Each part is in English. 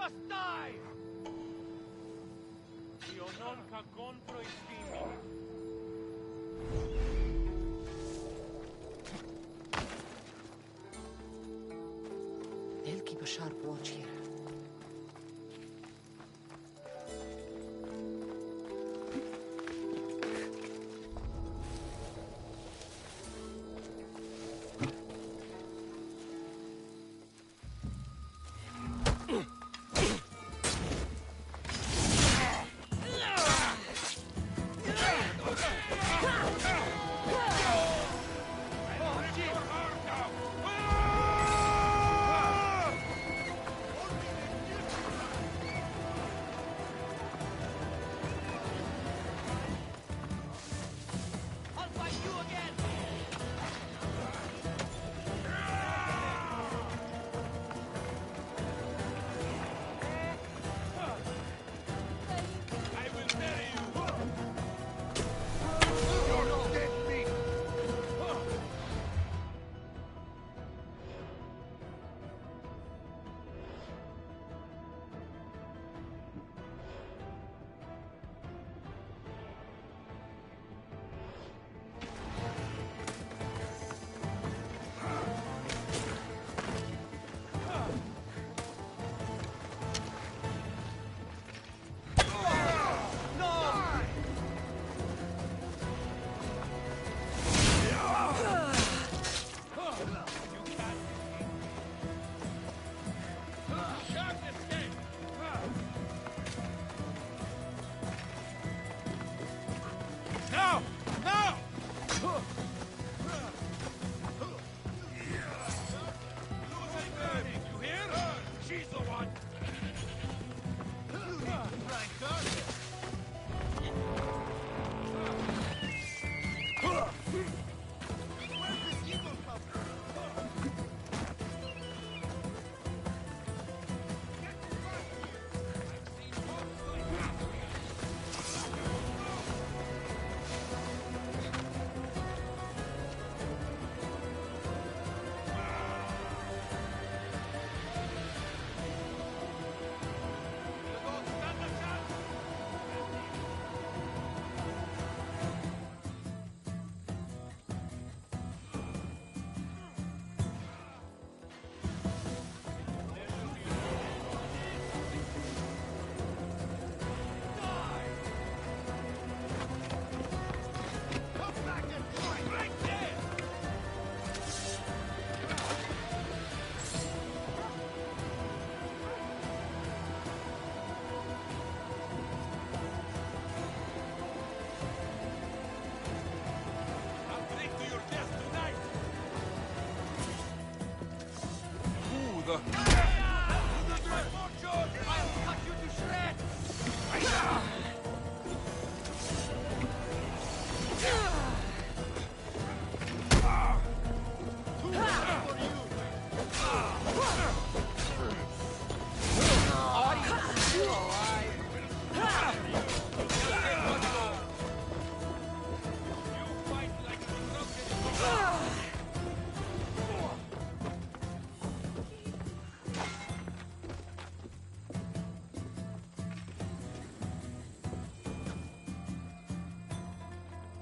must die! Io non ca contro I figli. They'll keep a sharp watch here.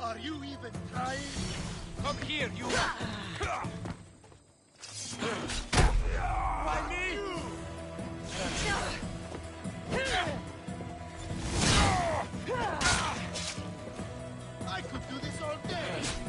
Are you even trying? Come here, you! Why me? I could do this all day!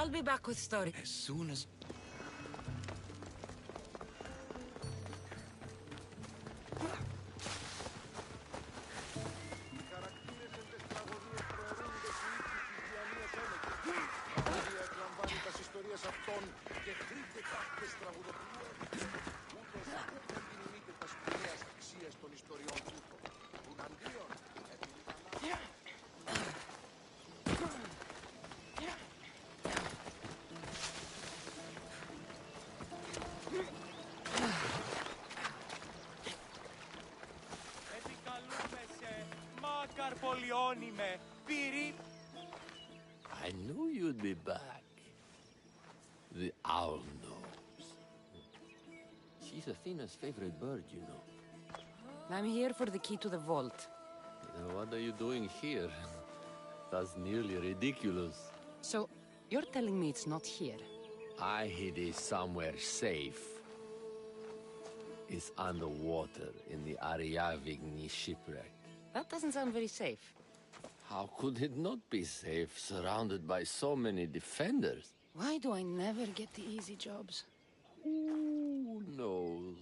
I'll be back with story. As soon as... Επικαλούμεσαι, μάκαρ πολιώνυμε, πυρί... I knew you'd be back. The owl knows. She's Athena's favorite bird, you know. I'm here for the key to the vault. What are you doing here? That's nearly ridiculous. So, you're telling me it's not here? I hid it somewhere safe. It's underwater in the Ariavigny shipwreck. That doesn't sound very safe. How could it not be safe, surrounded by so many defenders? Why do I never get the easy jobs? Who knows?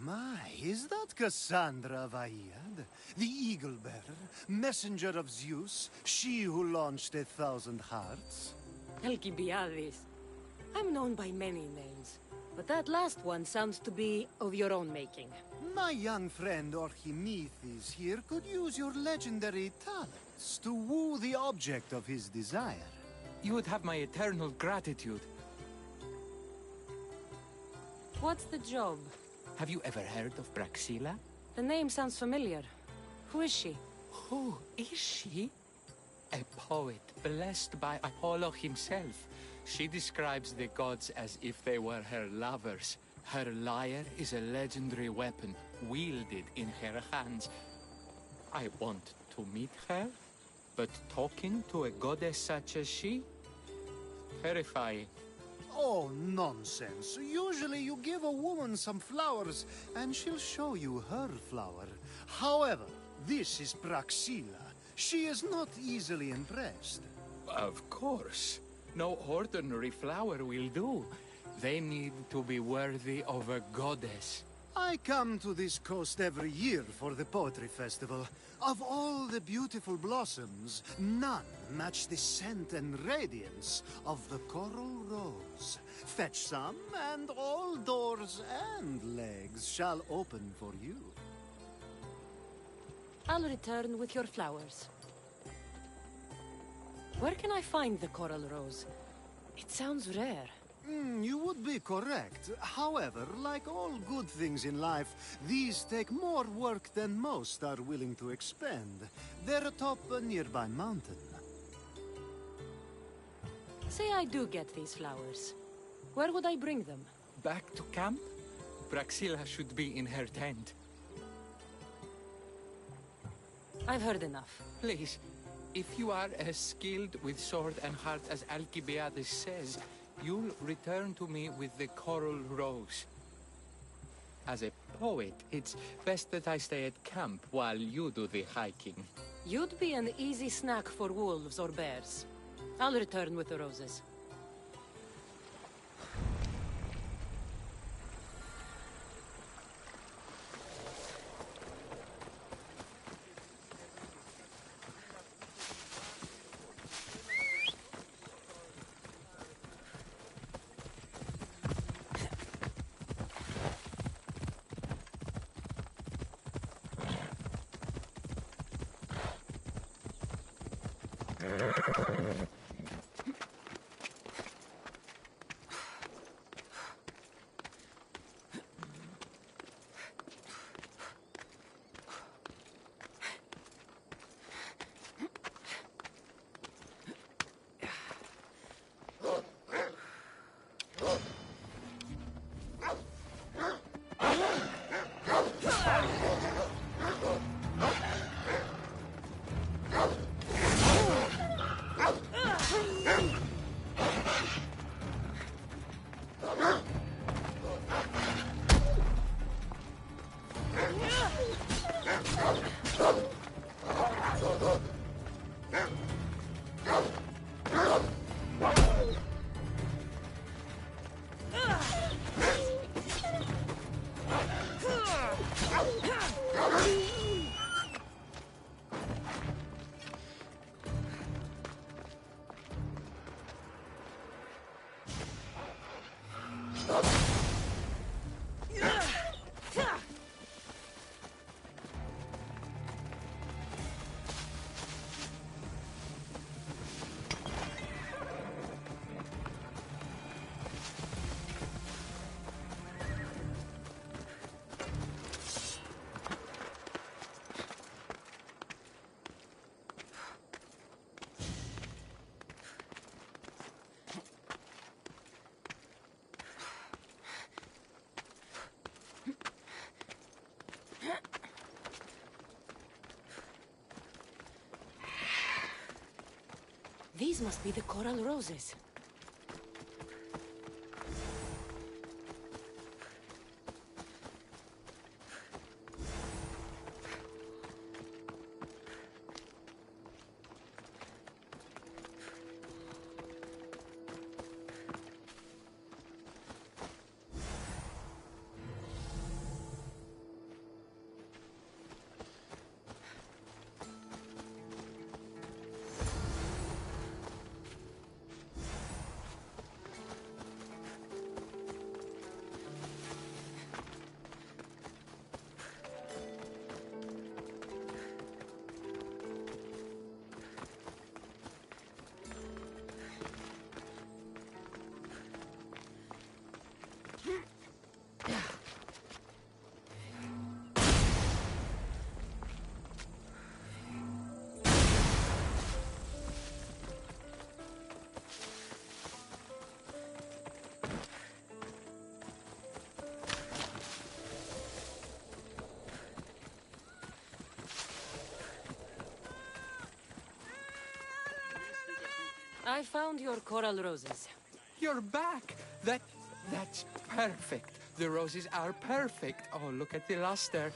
My, is that Cassandra Vaiad, the Eagle-Bearer, messenger of Zeus, she who launched 1,000 hearts? Alcibiades. I'm known by many names, but that last one sounds to be of your own making. My young friend Orchimethes here could use your legendary talents to woo the object of his desire. You would have my eternal gratitude. What's the job? Have you ever heard of Praxilla? The name sounds familiar. Who is she? Who is she? A poet blessed by Apollo himself. She describes the gods as if they were her lovers. Her lyre is a legendary weapon, wielded in her hands. I want to meet her, but talking to a goddess such as she? Terrifying. Oh, nonsense. Usually you give a woman some flowers, and she'll show you her flower. However, this is Praxilla. She is not easily impressed. Of course. No ordinary flower will do. They need to be worthy of a goddess. I come to this coast every year for the Poetry Festival. Of all the beautiful blossoms, none match the scent and radiance of the coral rose. Fetch some, and all doors and legs shall open for you. I'll return with your flowers. Where can I find the coral rose? It sounds rare. You would be correct. However, like all good things in life, these take more work than most are willing to expend. They're atop a nearby mountain. Say I do get these flowers. Where would I bring them? Back to camp? Praxilla should be in her tent. I've heard enough. Please, if you are as skilled with sword and heart as Alcibiades says, you'll return to me with the coral rose. As a poet, it's best that I stay at camp while you do the hiking. You'd be an easy snack for wolves or bears. I'll return with the roses. These must be the coral roses. I found your coral roses. You're back! That's perfect. The roses are perfect. Oh, look at the luster.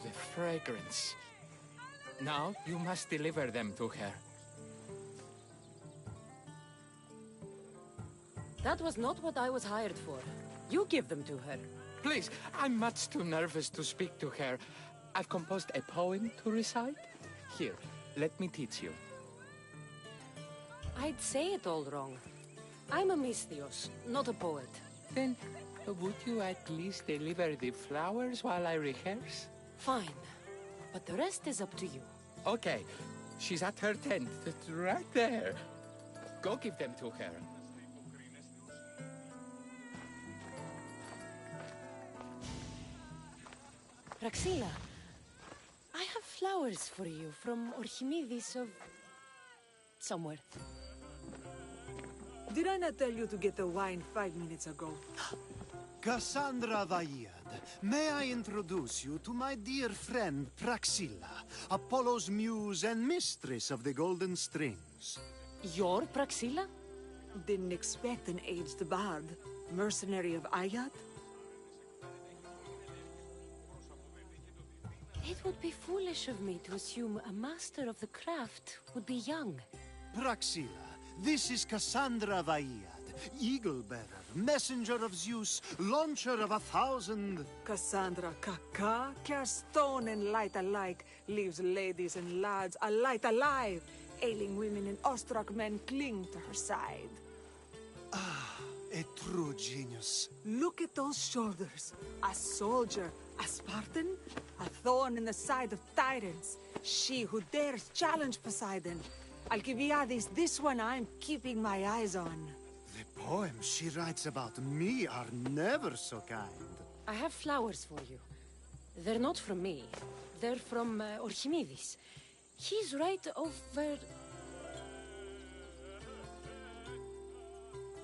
The fragrance. Now you must deliver them to her. That was not what I was hired for. You give them to her. Please, I'm much too nervous to speak to her. I've composed a poem to recite. Here, let me teach you. I'd say it all wrong. I'm a Misthios, not a poet. Then, would you at least deliver the flowers while I rehearse? Fine. But the rest is up to you. Okay. She's at her tent. It's right there. Go give them to her. Praxila, I have flowers for you from Archimedes of... somewhere. Did I not tell you to get the wine 5 minutes ago? Cassandra Vaiad, may I introduce you to my dear friend Praxilla, Apollo's muse and mistress of the Golden Strings. You're Praxilla? Didn't expect an aged bard. Mercenary of Ayat? It would be foolish of me to assume a master of the craft would be young. Praxilla, this is Cassandra Vaiad, Eagle-bearer, messenger of Zeus, launcher of 1,000... Cassandra Kaka, cares stone and light alike, leaves ladies and lads alight alive. Ailing women and awestruck men cling to her side. A true genius. Look at those shoulders. A soldier, a Spartan, a thorn in the side of tyrants. She who dares challenge Poseidon. Alcibiades, this one I'm keeping my eyes on. The poems she writes about me are never so kind. I have flowers for you. They're not from me. They're from Archimedes. He's right over...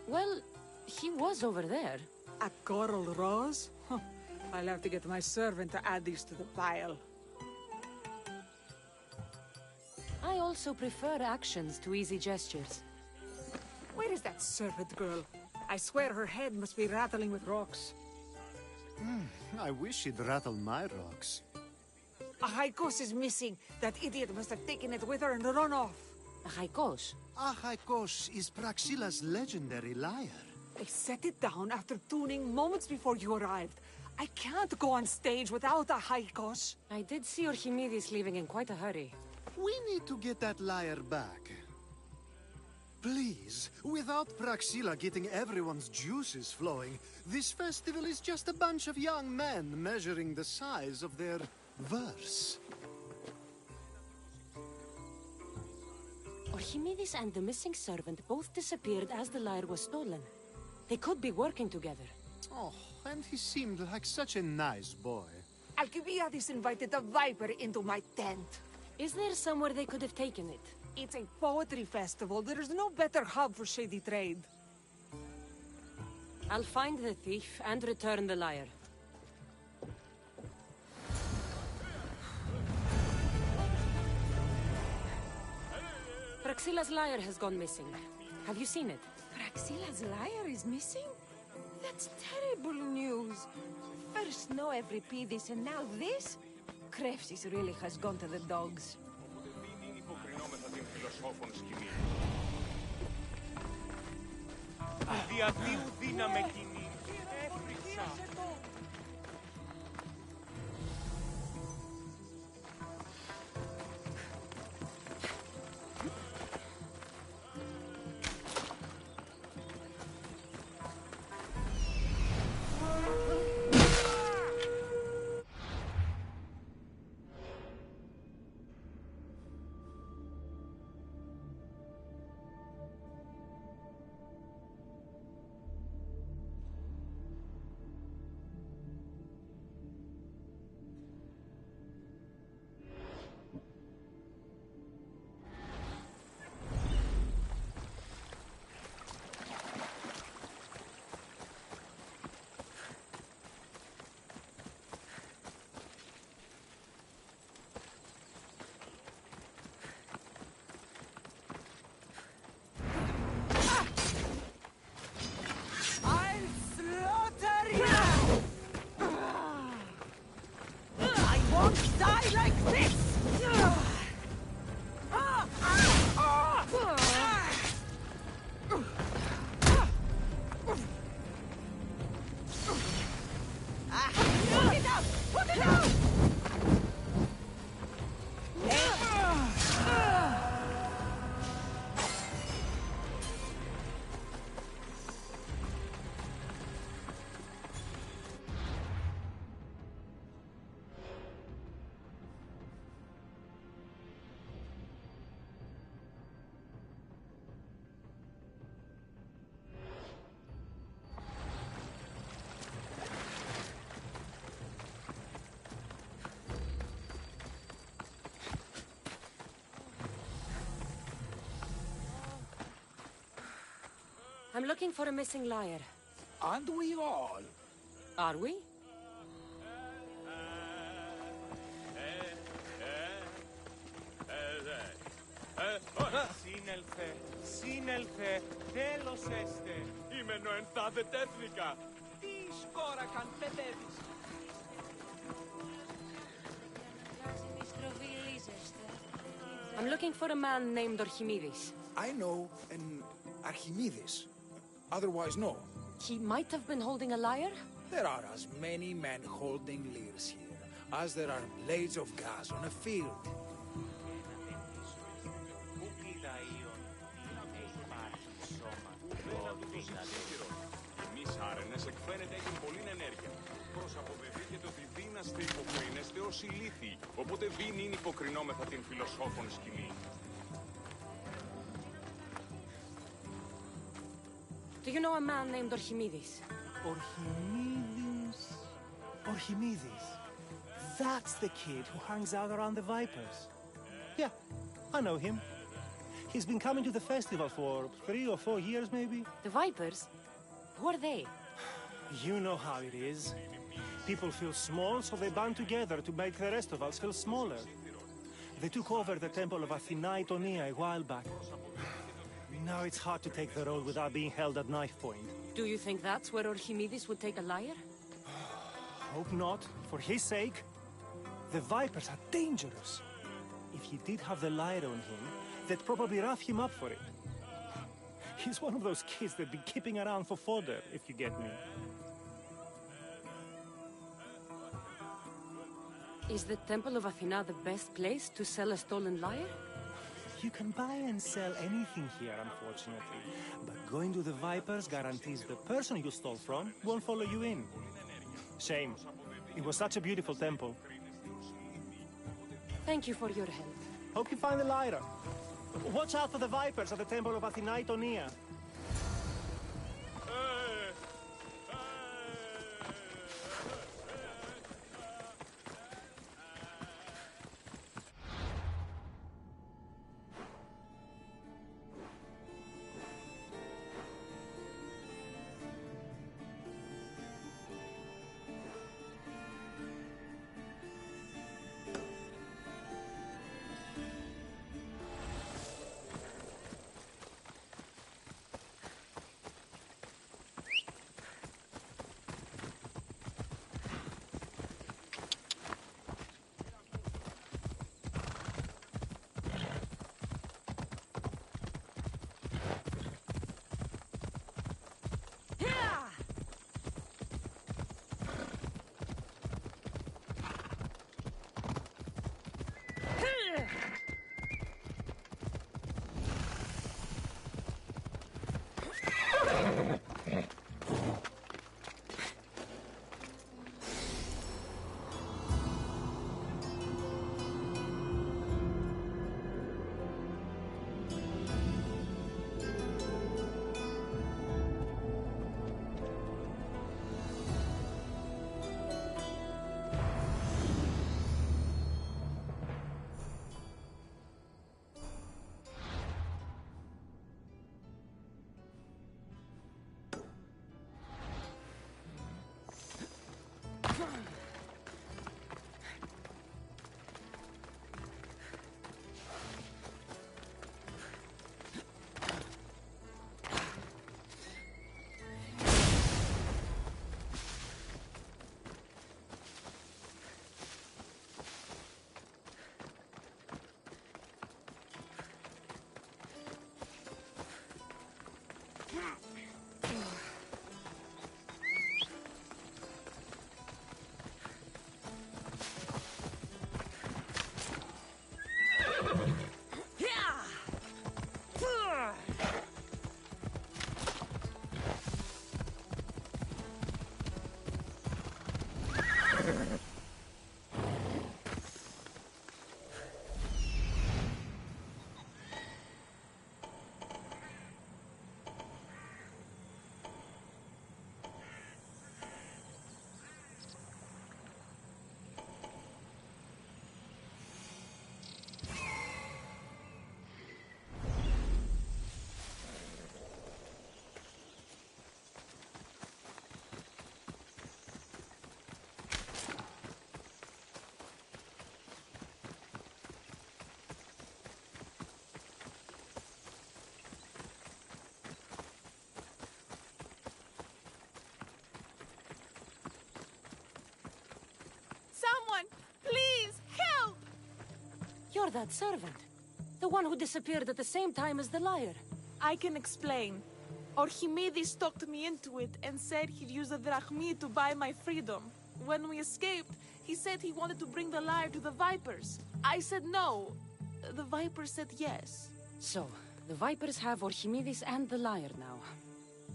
Well, he was over there. A coral rose? Huh. I'll have to get my servant to add these to the pile. I also prefer actions to easy gestures. Where is that servant girl? I swear her head must be rattling with rocks. I wish she'd rattle my rocks. A Haikos is missing. That idiot must have taken it with her and run off. Haikos. Achaikos is Praxilla's legendary lyre. They set it down after tuning moments before you arrived. I can't go on stage without a Haikos. I did see Archimedes leaving in quite a hurry. We need to get that lyre back. Please, without Praxilla getting everyone's juices flowing, this festival is just a bunch of young men measuring the size of their verse. Archimedes and the missing servant both disappeared as the lyre was stolen. They could be working together. Oh, and he seemed like such a nice boy. Alcibiades invited a viper into my tent. Is there somewhere they could have taken it? It's a poetry festival. There is no better hub for shady trade. I'll find the thief and return the lyre. Praxilla's lyre has gone missing. Have you seen it? Praxilla's lyre is missing? That's terrible news. First no Euripides and now this? Krefsis really has gone to the dogs. Διαδίου δύναμε κοινή. Έφρυξα. I'm looking for a missing lyre. And we all. Are we? Σύνελθε, σύνελθε, τέλος έστε. Είμαι νοενθάδε τέθνικα. Τι σκόρακαν παιδεύεις. I'm looking for a man named Archimedes. I know an Archimedes. Otherwise, no. He might have been holding a lyre? There are as many men holding lyres here as there are blades of grass on a field. Πού πήδα Ιων, υπάρχει σώμα. Εμείς άρενες εκφαίνεται έχουν πολλήν ενέργεια. Προς αποδεδίκεται ότι δύναστε υποκρίνεστε ως ηλίθιοι, οπότε δίν είναι υποκρινόμεθα την φιλοσόφων σκηνή. Do you know a man named Archimedes? Archimedes. Archimedes. That's the kid who hangs out around the Vipers. Yeah, I know him. He's been coming to the festival for 3 or 4 years, maybe. The Vipers? Who are they? You know how it is. People feel small, so they band together to make the rest of us feel smaller. They took over the temple of Athena Itonia a while back. Now it's hard to take the road without being held at knife point. Do you think that's where Archimedes would take a lyre? Hope not. For his sake. The Vipers are dangerous. If he did have the lyre on him, they'd probably rough him up for it. He's one of those kids that'd be keeping around for fodder, if you get me. Is the Temple of Athena the best place to sell a stolen lyre? You can buy and sell anything here, unfortunately. But going to the Vipers guarantees the person you stole from won't follow you in. Shame. It was such a beautiful temple. Thank you for your help. Hope you find the lyre. Watch out for the Vipers at the temple of Athena Itonia. You're that servant. The one who disappeared at the same time as the liar. I can explain. Archimedes talked me into it and said he'd use the drachmi to buy my freedom. When we escaped, he said he wanted to bring the liar to the Vipers. I said no. The Vipers said yes. So, the Vipers have Archimedes and the liar now.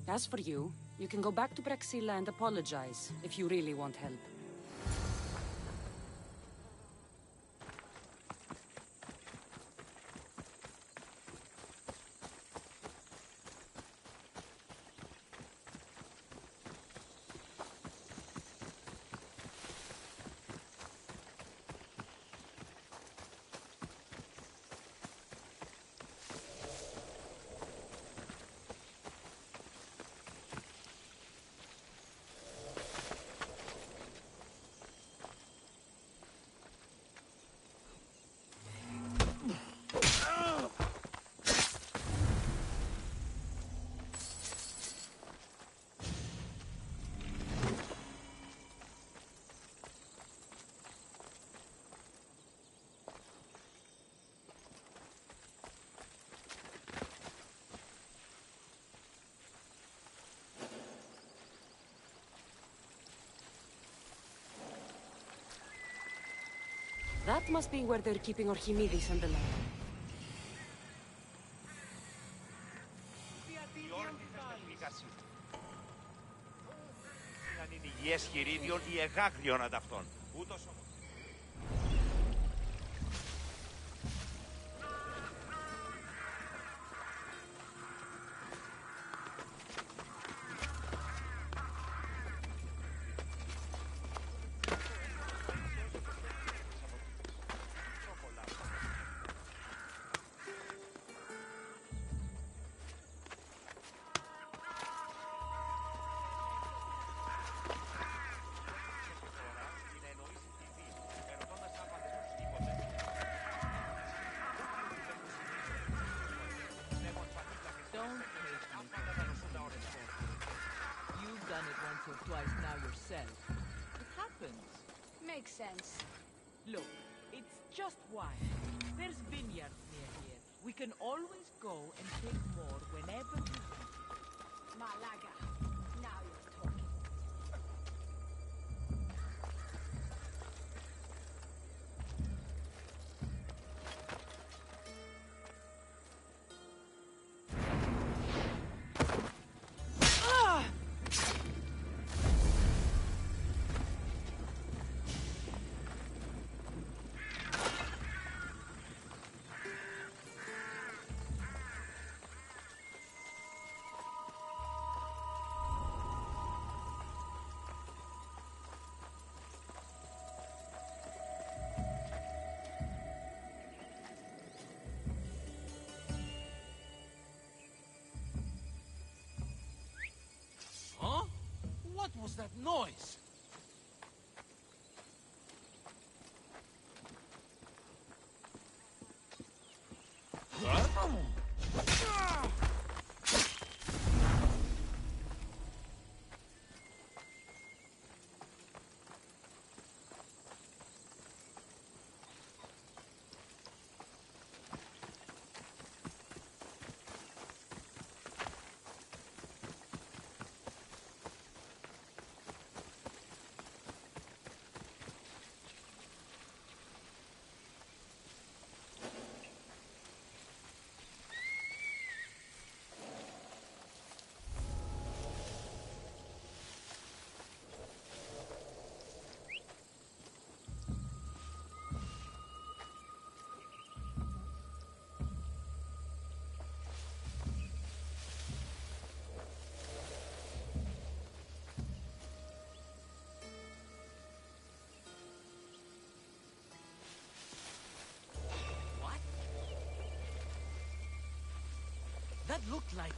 As for you, you can go back to Praxilla and apologize if you really want help. That must be where they're keeping Archimedes and the liar. Αν είναι υγιές χειρίδιον ή εγάγριον ανταυτόν. Ούτως όμως. Twice now yourself. It happens. Makes sense. Look, it's just wine. There's vineyards near here. We can always go and take more whenever we want. Malaga. Now you're talking. Huh? What was that noise? That looked like...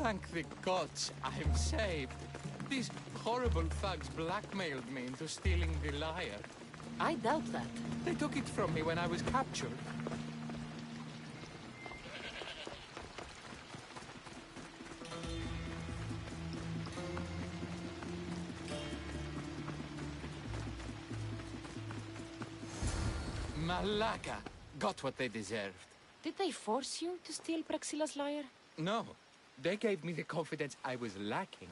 Thank the gods, I'm saved. These horrible thugs blackmailed me into stealing the lyre. I doubt that. They took it from me when I was captured. Malaka got what they deserved. Did they force you to steal Praxila's lyre? No, they gave me the confidence I was lacking.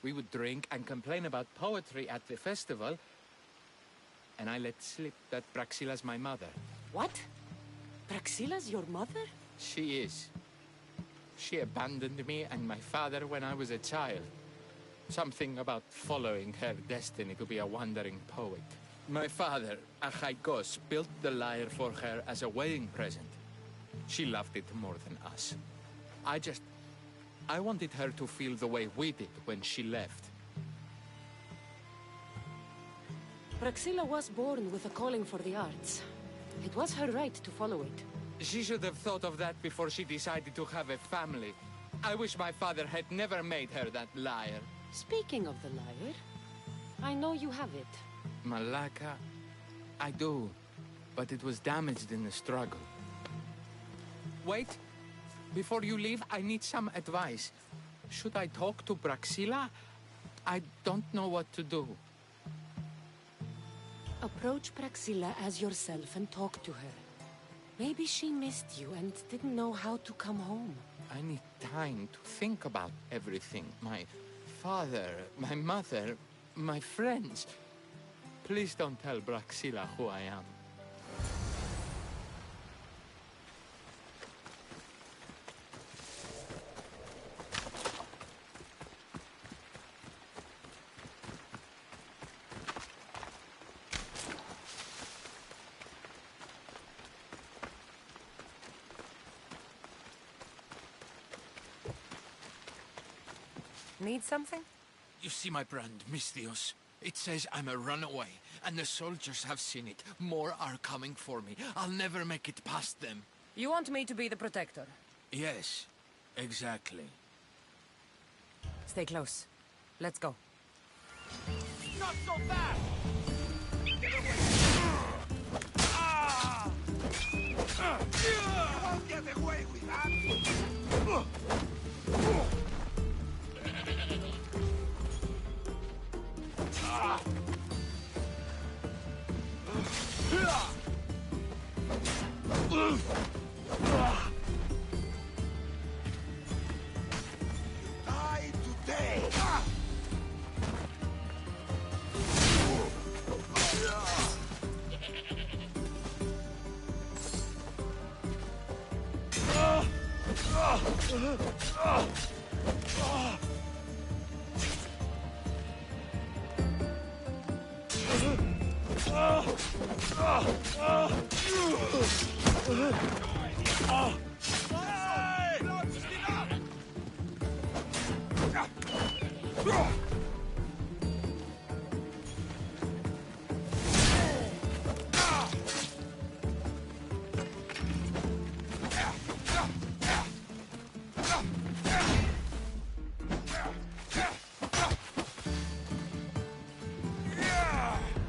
We would drink and complain about poetry at the festival, and I let slip that Praxila's my mother. What? Praxila's your mother? She is. She abandoned me and my father when I was a child. Something about following her destiny to be a wandering poet. My father, Achaikos, built the lyre for her as a wedding present. She loved it more than us. I wanted her to feel the way we did when she left. Praxila was born with a calling for the arts. It was her right to follow it. She should have thought of that before she decided to have a family. I wish my father had never made her that lyre. Speaking of the lyre, I know you have it. Malaka, I do, but it was damaged in the struggle. Wait, before you leave, I need some advice. Should I talk to Praxila? I don't know what to do. Approach Praxila as yourself and talk to her. Maybe she missed you and didn't know how to come home. I need time to think about everything. My father, my mother, my friends. Please don't tell Praxila who I am. Need something? You see my brand, Misthios? It says I'm a runaway, and the soldiers have seen it. More are coming for me. I'll never make it past them. You want me to be the protector? Yes, exactly. Stay close. Let's go. Not so fast! Get away! You won't get away with that! Die today!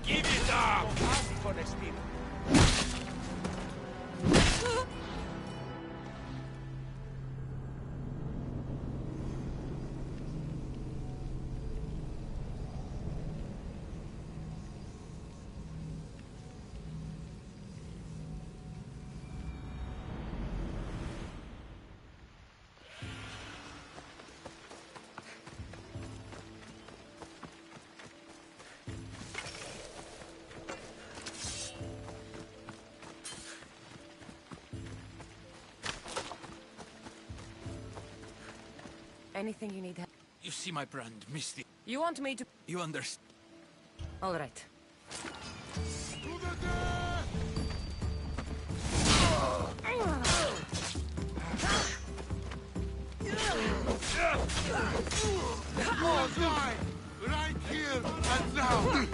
Give it up! For the steam. Anything you need help? You see my brand, Misty. You want me to... You understand? All right. Oh, die! Right here and now!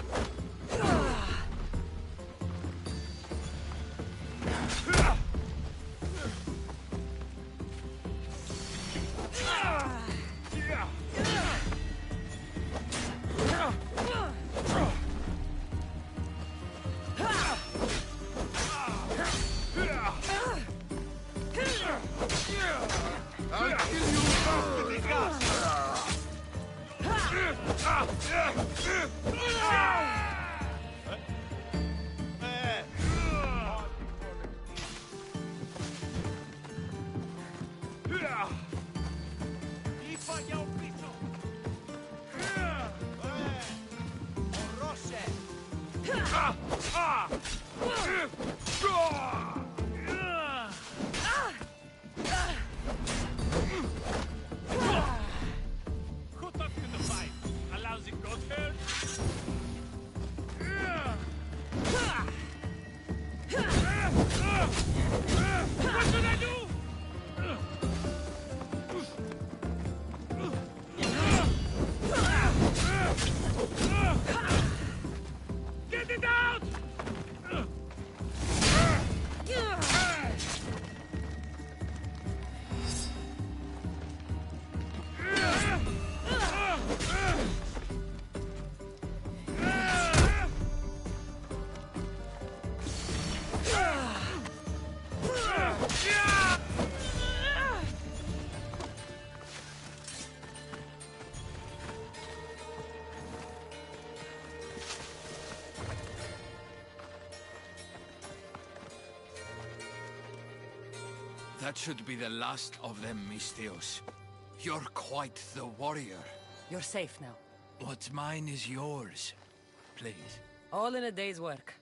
That should be the last of them, Mistios. You're quite the warrior. You're safe now. What's mine is yours. Please. All in a day's work.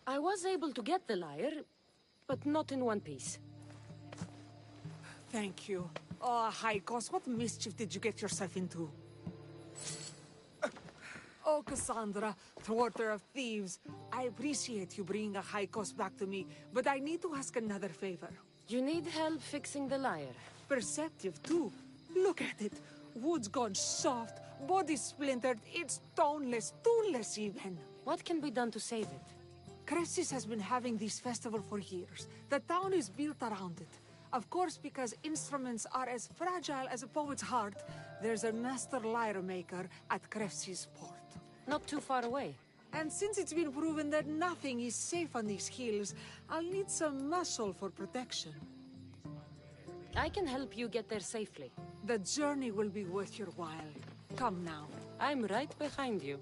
I was able to get the lyre, but not in one piece. Thank you. Oh, Hykos, what mischief did you get yourself into? Oh, Cassandra, thwarter of thieves. I appreciate you bringing a Hykos back to me, but I need to ask another favor. You need help fixing the lyre. Perceptive, too. Look at it. Wood's gone soft, body splintered, it's toneless, tooless even. What can be done to save it? Cressis has been having this festival for years. The town is built around it. Of course, because instruments are as fragile as a poet's heart, there's a master lyre maker at Cressis port. Not too far away. And since it's been proven that nothing is safe on these hills, I'll need some muscle for protection. I can help you get there safely. The journey will be worth your while. Come now. I'm right behind you.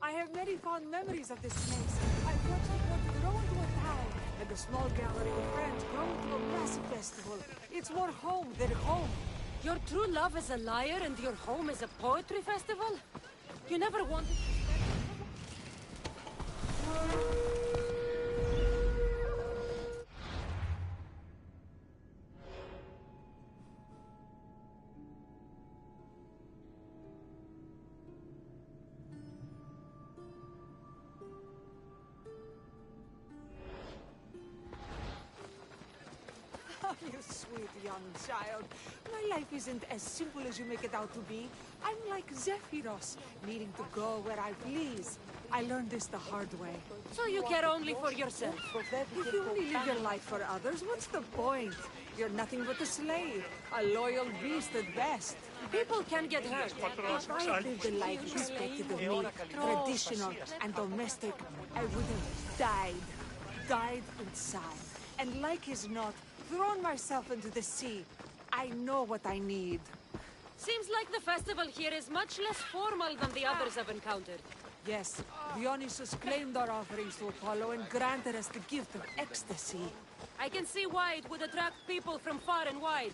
I have many fond memories of this place. I've watched the port grow into a town, and the small gallery of friends grow into a massive festival. It's more home than home. Your true love is a lyre and your home is a poetry festival? You never wanted to You sweet young child. My life isn't as simple as you make it out to be. I'm like Zephyros, needing to go where I please. I learned this the hard way. So you care only for yourself? If you only live your life for others, what's the point? You're nothing but a slave, a loyal beast at best. People can get hurt. If I had lived a life expected of me, traditional and domestic, I would have died inside. And like as not, thrown myself into the sea. I know what I need. Seems like the festival here is much less formal than the others I've encountered. Yes, Dionysus claimed our offerings to Apollo and granted us the gift of ecstasy. I can see why it would attract people from far and wide.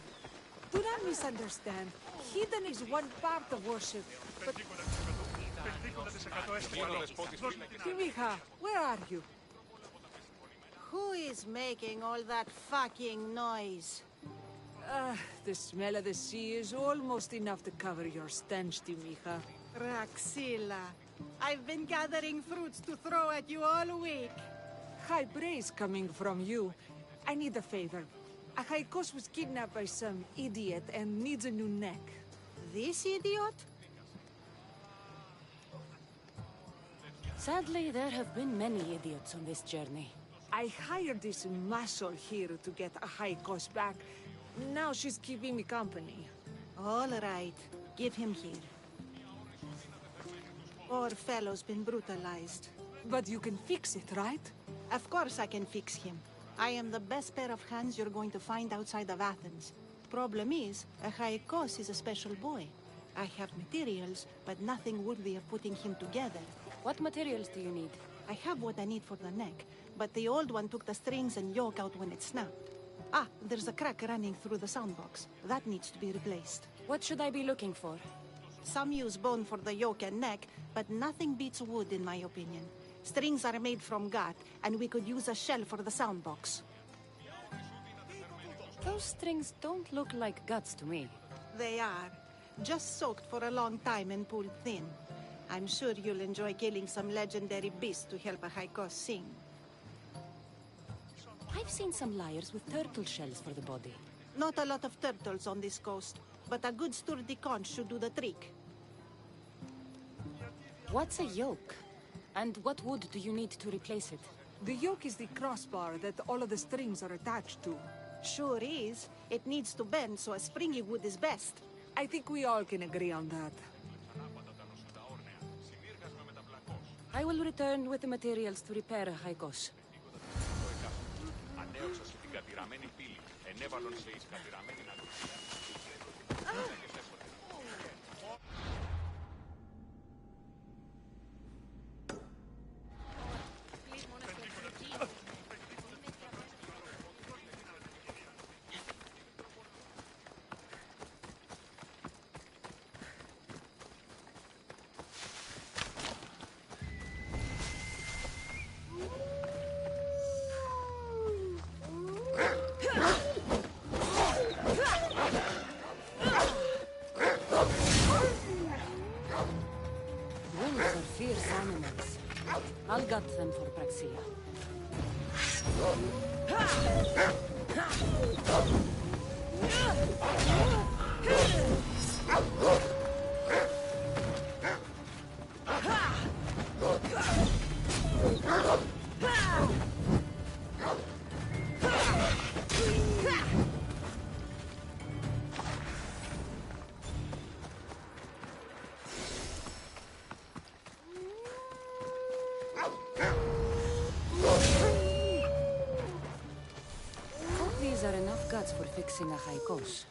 Do not misunderstand. Heathen is one part of worship, but... Kimiha, where are you? Who is making all that fucking noise? The smell of the sea is almost enough to cover your stench, Timicha. Praxilla, I've been gathering fruits to throw at you all week. High praise coming from you. I need a favor. A Haikos was kidnapped by some idiot and needs a new neck. This idiot? Sadly, there have been many idiots on this journey. I hired this muscle here to get a Haikos back. Now she's keeping me company. All right, give him here. Poor fellow's been brutalized. But you can fix it, right? Of course I can fix him. I am the best pair of hands you're going to find outside of Athens. Problem is, a Haikos is a special boy. I have materials, but nothing worthy of putting him together. What materials do you need? I have what I need for the neck, but the old one took the strings and yoke out when it snapped. Ah, there's a crack running through the soundbox. That needs to be replaced. What should I be looking for? Some use bone for the yoke and neck, but nothing beats wood in my opinion. Strings are made from gut, and we could use a shell for the soundbox. Those strings don't look like guts to me. They are. Just soaked for a long time and pulled thin. I'm sure you'll enjoy killing some legendary beasts to help a Haikos sing. I've seen some lyres with turtle shells for the body. Not a lot of turtles on this coast, but a good sturdy conch should do the trick. What's a yoke? And what wood do you need to replace it? The yoke is the crossbar that all of the strings are attached to. Sure is. It needs to bend, so a springy wood is best. I think we all can agree on that. I will return with the materials to repair a Haikos. Fierce animals. I'll gut them for Praxilla. These are enough guts for fixing a Haikos.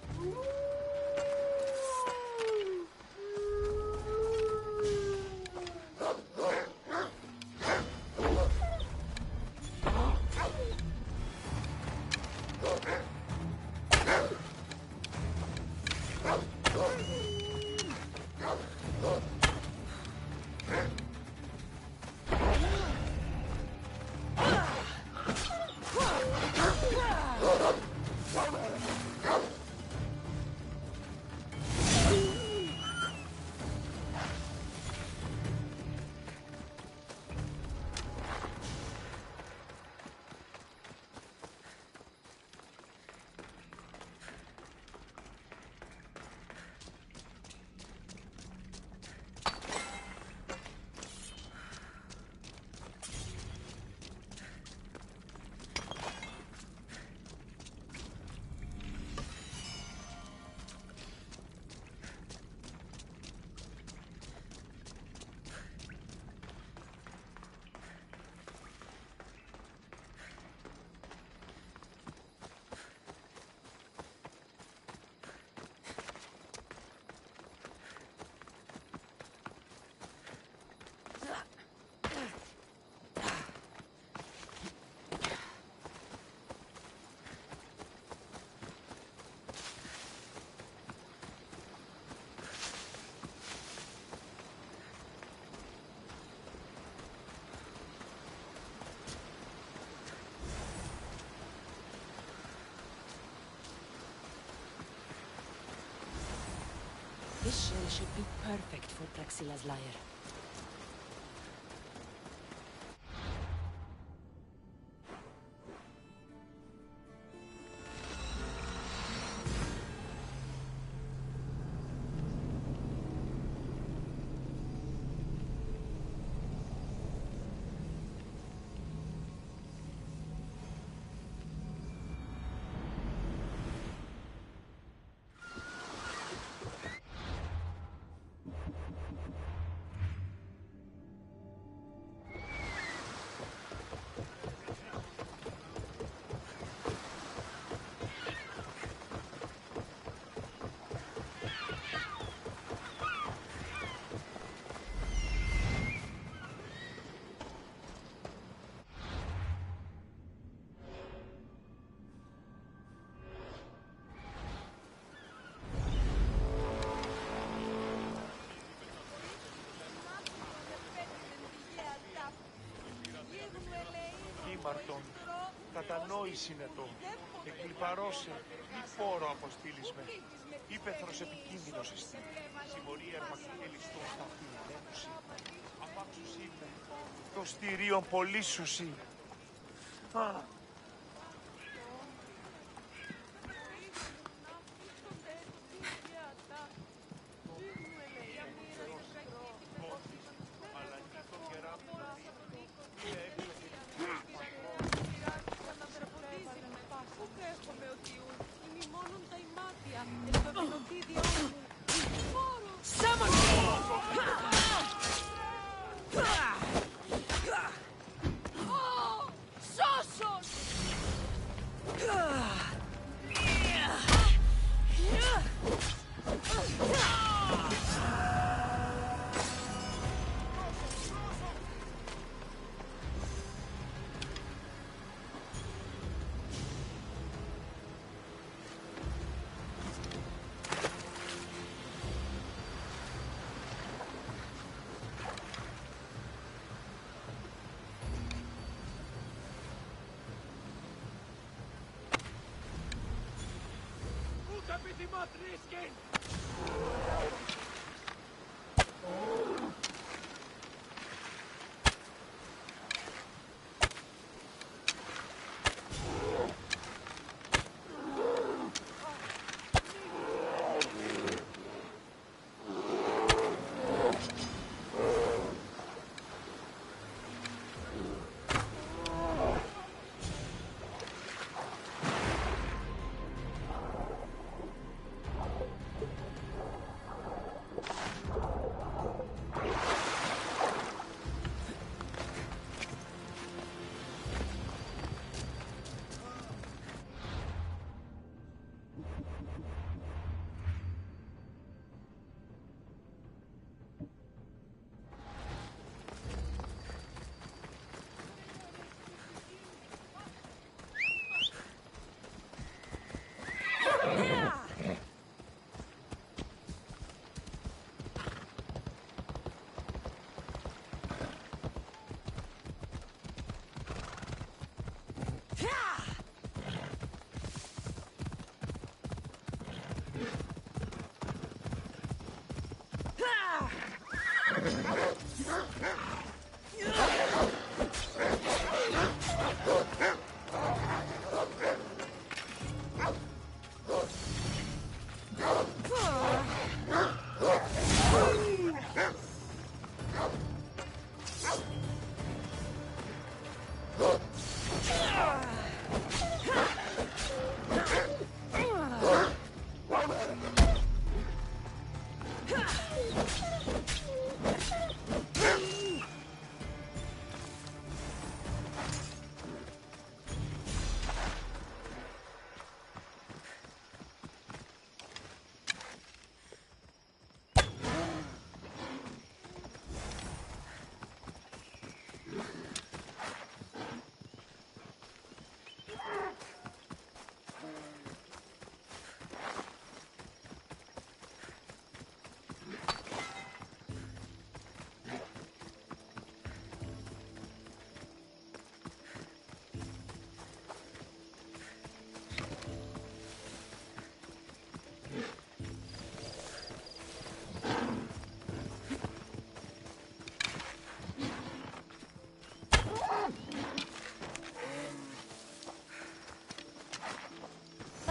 should be perfect for Praxilla's lyre. Μαρτών, κατανόηση είναι το. Εκλιπαρώσε, μη πόρο αποστήλεις με. Ήπεθρος επικίνδυνος εστί. Συμμορία αρμακτέλιστον σταυτή ελένουση. Απάξους είπε, το στηρίον πολύσουσι.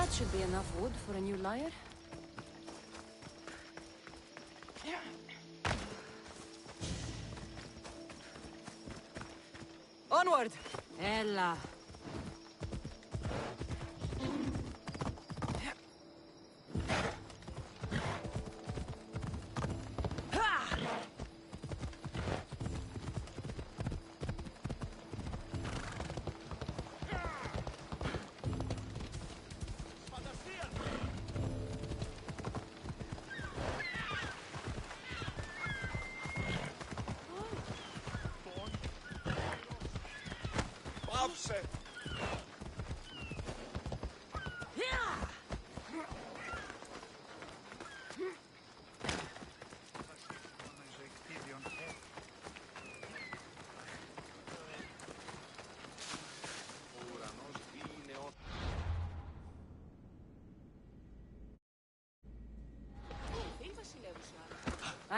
That should be enough wood for a new lyre. Onward! Ella. Πάψε!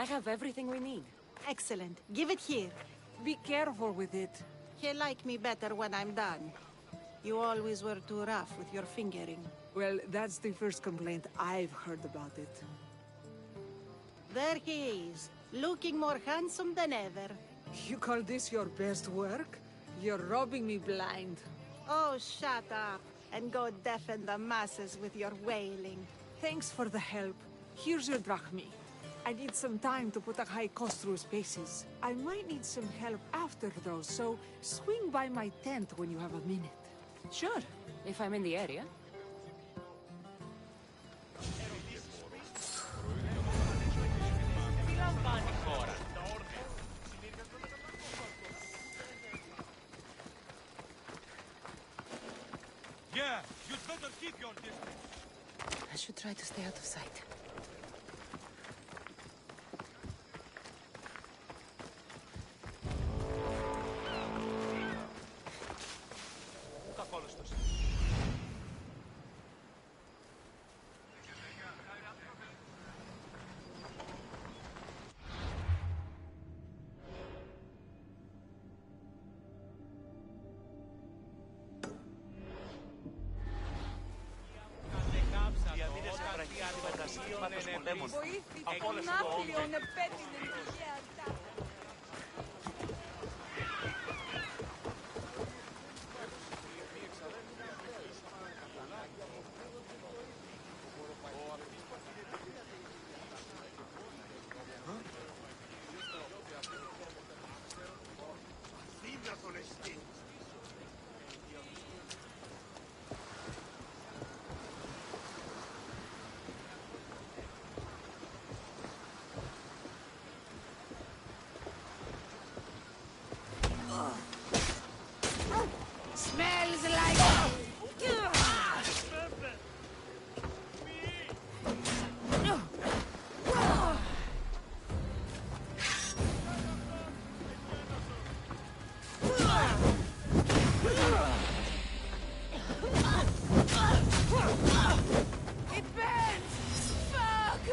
I have everything we need. Excellent. Give it here. Be careful with it. He'll like me better when I'm done. You always were too rough with your fingering. Well, that's the first complaint I've heard about it. There he is, looking more handsome than ever. You call this your best work? You're robbing me blind. Oh, shut up, and go deafen the masses with your wailing. Thanks for the help. Here's your drachmi. I need some time to put a high cost through spaces. I might need some help after, though, so swing by my tent when you have a minute. Sure, if I'm in the area. Yeah, you'd better keep your distance. I should try to stay out of sight. Βοήθητε τον άπλιον επέτεινε τυχαία ατάκα. Smells like... It burns! Fuck!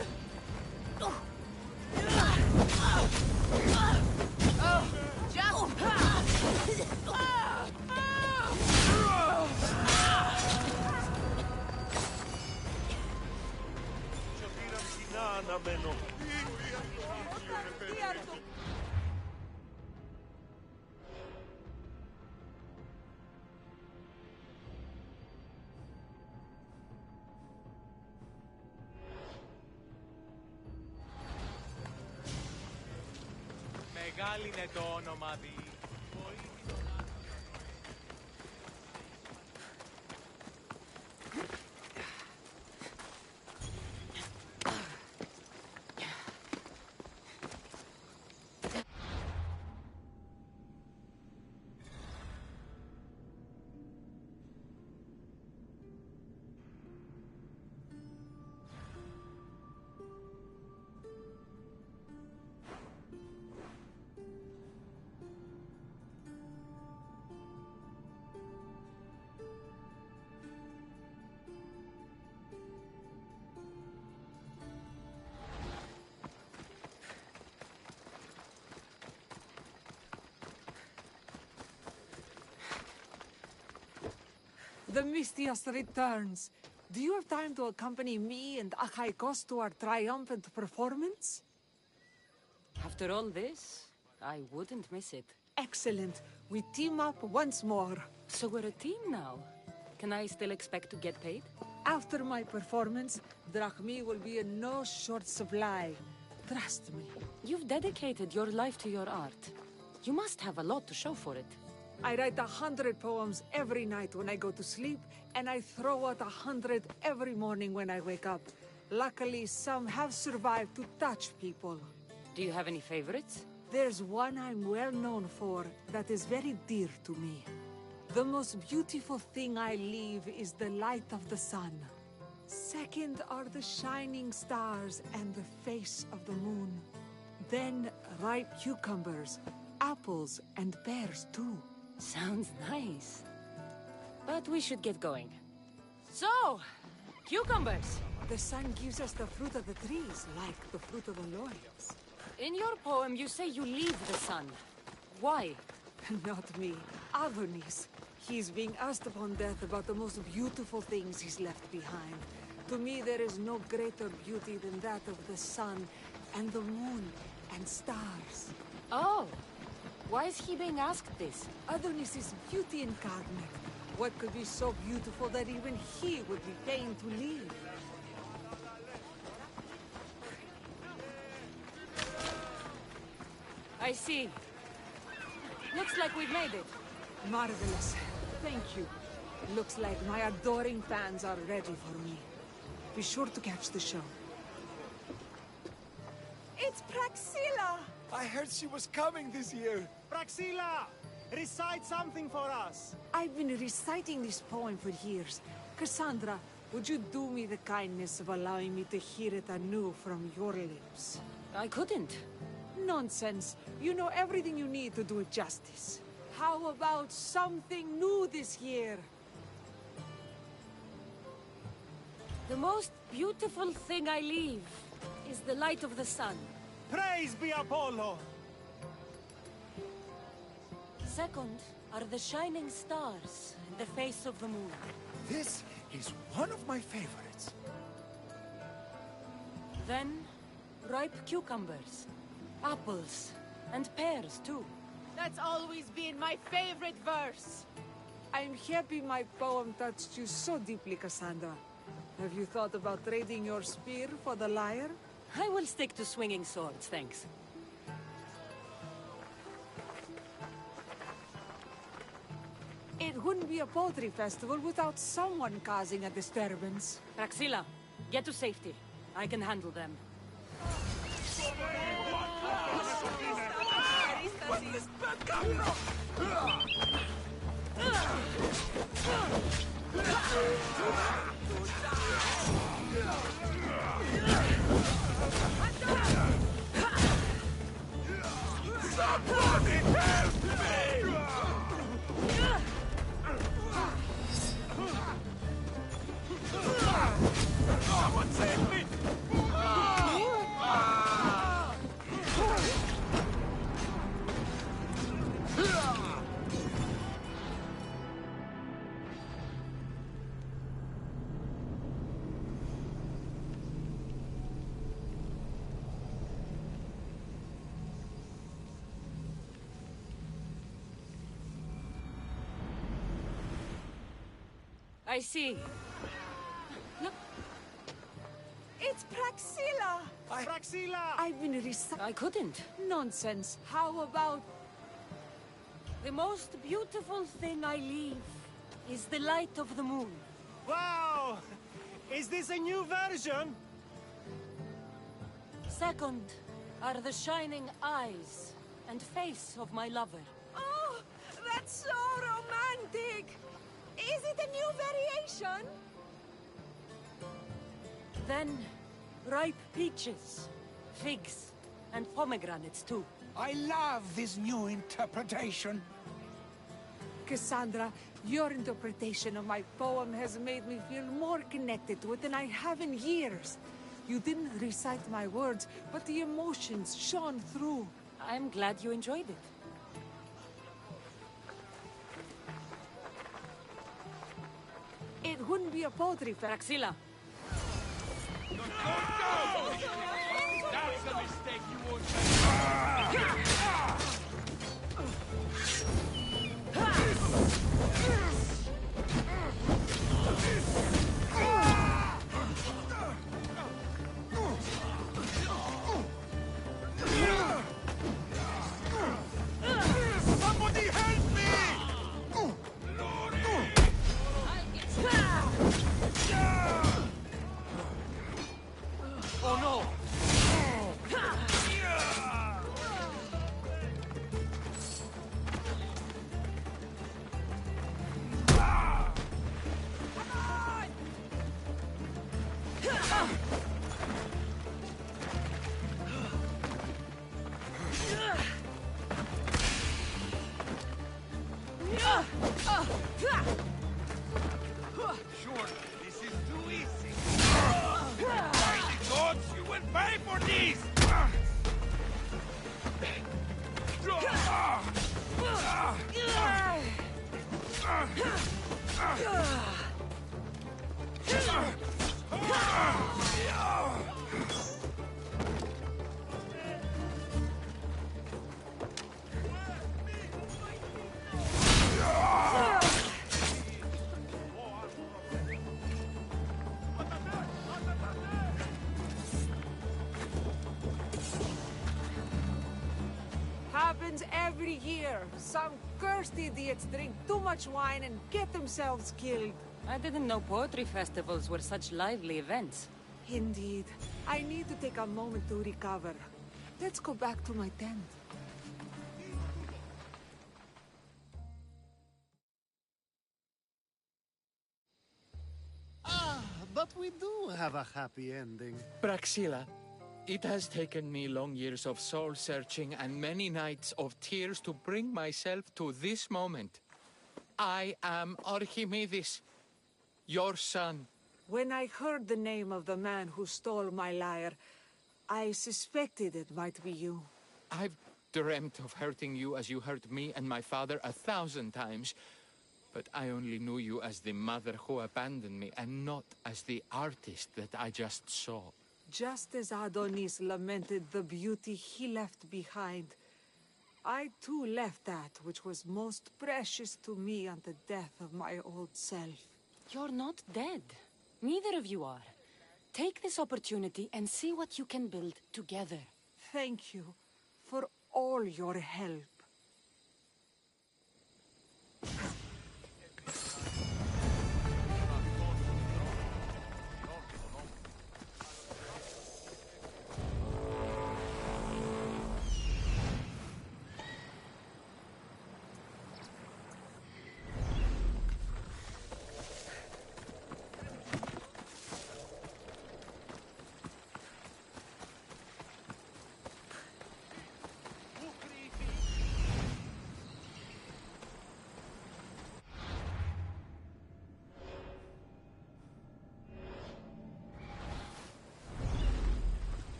Oh, just... αναμένω. Μεγάλη είναι το όνομα δι. The Mistias returns. Do you have time to accompany me and Achaikos to our triumphant performance? After all this, I wouldn't miss it. Excellent. We team up once more. So we're a team now. Can I still expect to get paid? After my performance, drachmi will be in no short supply. Trust me. You've dedicated your life to your art. You must have a lot to show for it. I write 100 poems every night when I go to sleep, and I throw out 100 every morning when I wake up. Luckily, some have survived to touch people. Do you have any favorites? There's one I'm well known for that is very dear to me. The most beautiful thing I leave is the light of the sun. Second are the shining stars and the face of the moon. Then ripe cucumbers, apples, and pears too. Sounds nice. But we should get going. So, cucumbers! The sun gives us the fruit of the trees, like the fruit of the loins. In your poem, you say you leave the sun. Why? Not me. Adonis. He's being asked upon death about the most beautiful things he's left behind. To me, there is no greater beauty than that of the sun, and the moon, and stars. Oh! Why is he being asked this? Adonis is beauty incarnate. What could be so beautiful that even he would be fain to leave? I see. Looks like we've made it. Marvelous. Thank you. Looks like my adoring fans are ready for me. Be sure to catch the show. It's Praxilla! I heard she was coming this year. Praxilla! Recite something for us! I've been reciting this poem for years. Cassandra, would you do me the kindness of allowing me to hear it anew from your lips? I couldn't. Nonsense. You know everything you need to do it justice. How about something new this year? The most beautiful thing I leave is the light of the sun. Praise be Apollo! Second are the shining stars and the face of the moon. This is one of my favorites. Then, ripe cucumbers, apples, and pears too. That's always been my favorite verse. I'm happy my poem touched you so deeply, Cassandra. Have you thought about trading your spear for the lyre? I will stick to swinging swords, thanks. It wouldn't be a poetry festival without someone causing a disturbance. Praxilla, get to safety. I can handle them. Somebody help me! Someone save me! I see. Look. It's Praxilla! Praxilla! I've been reciting. I couldn't. Nonsense. How about... The most beautiful thing I leave is the light of the moon. Wow! Is this a new version? Second are the shining eyes and face of my lover. Oh, that's so romantic! Is it a new variation? Then, ripe peaches, figs, and pomegranates too. I love this new interpretation. Cassandra, your interpretation of my poem has made me feel more connected to it than I have in years. You didn't recite my words, but the emotions shone through. I'm glad you enjoyed it. It wouldn't be a poetry festival. Praxilla! That's the mistake you won't make. Somebody help me! Oh no! Sure, this is too easy. By the gods, you will pay for this! Happens every year. Some cursed idiots drink too much wine and get themselves killed. I didn't know poetry festivals were such lively events. Indeed. I need to take a moment to recover. Let's go back to my tent. But we do have a happy ending. Praxilla, it has taken me long years of soul-searching and many nights of tears to bring myself to this moment. I am Archimedes, your son. When I heard the name of the man who stole my lyre, I suspected it might be you. I've dreamt of hurting you as you hurt me and my father 1,000 times. But I only knew you as the mother who abandoned me, and not as the artist that I just saw. Just as Adonis lamented the beauty he left behind, I too left that which was most precious to me on the death of my old self. You're not dead. Neither of you are. Take this opportunity and see what you can build together. Thank you for all your help.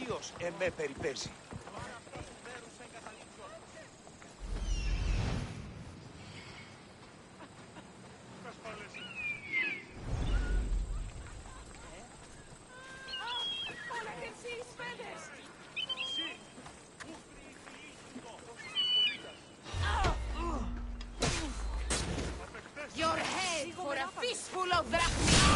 Ποιος εμέ περιπέσει. Your head for a fistful of drachma!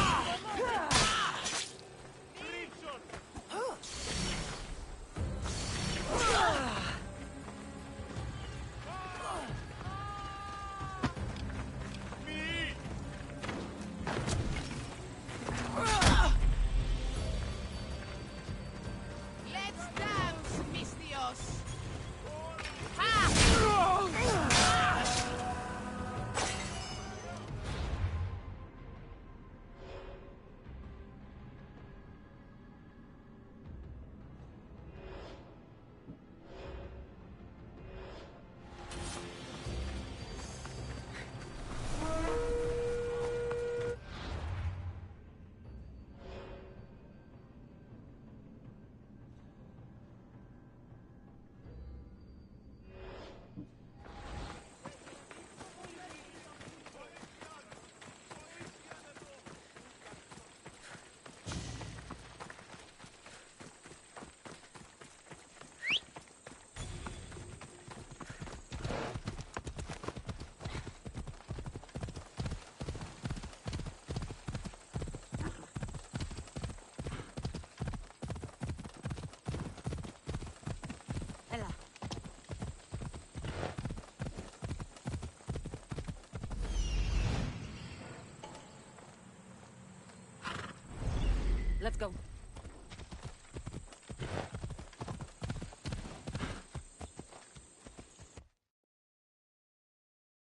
Let's go.